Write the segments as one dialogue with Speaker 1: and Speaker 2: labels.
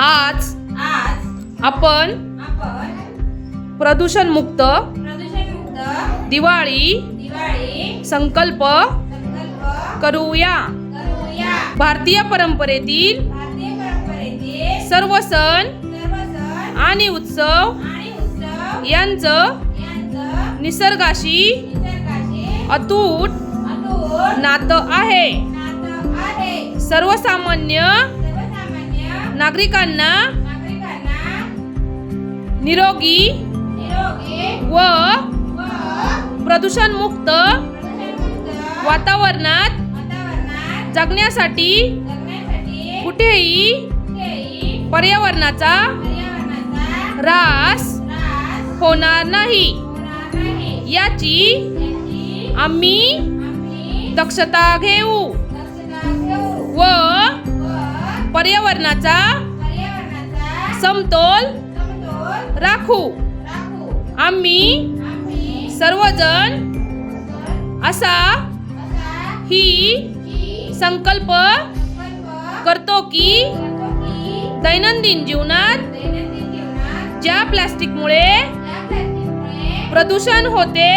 Speaker 1: आज आपण प्रदूषण मुक्त दिवाळी संकल्प करूया। भारतीय परंपरेतील सर्व सण आणि उत्सव यांचं निसर्गाशी अतूट नातं आहे। सर्वसामान्य नागरिकांना निरोगी व प्रदूषणमुक्त वातावरणात जगण्यासाठी कुठेही पर्यावरणाचा ऱ्हास होणार नाही याची आम्ही दक्षता घेऊ व पर्यावरणाचा समतोल राखू। आम्ही सर्वजण असा ही संकल्प करतो की दैनंदिन जीवनात ज्या प्लास्टिकमुळे प्रदूषण होते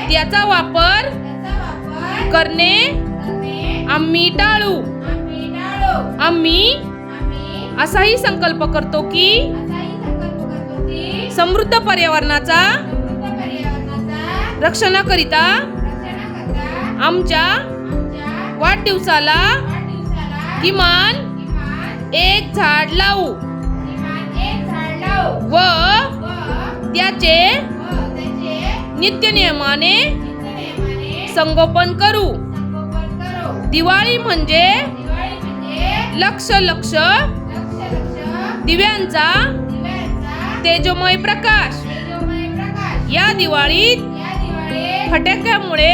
Speaker 1: त्याचा वापर करणे आम्ही टाळू। आम्ही असाही संकल्प करतो की समृद्ध पर्यावरणाचा रक्षणाकरिता आमच्या वाढदिवसाला किमान एक झाड लावू व त्याचे नित्यनियमाने संगोपन करू। दिवाळी म्हणजे लक्ष लक्ष दिव्यांचा तेजोमय प्रकाश। या दिवाळीत फटाक्यामुळे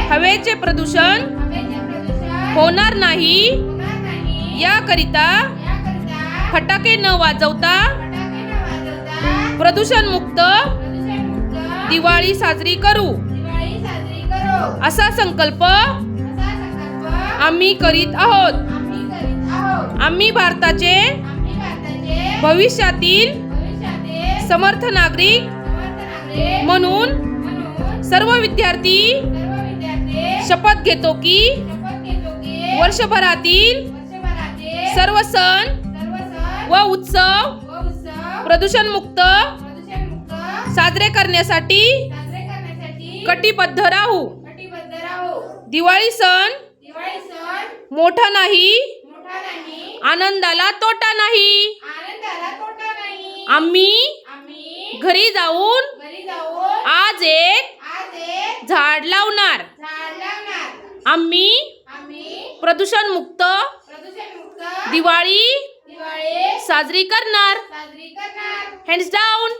Speaker 1: हवेचे प्रदूषण होणार नाही याकरिता फटाके न वाजवता प्रदूषणमुक्त दिवाळी साजरी करू असा संकल्प आम्ही करीत आहोत। आम्ही भारताचे भविष्यातील समर्थ नागरिक म्हणून सर्व विद्यार्थी शपथ घेतो की वर्षभरातील सर्व सण व उत्सव प्रदूषणमुक्त साजरे करण्यासाठी कटिबद्ध राहू। दिवाळी सण मोठा नाही, आनंदाला तोटा नाही। आम्ही घरी जाऊन आज एक झाड लावणार। आम्ही प्रदूषणमुक्त दिवाळी साजरी करणार। Hands down.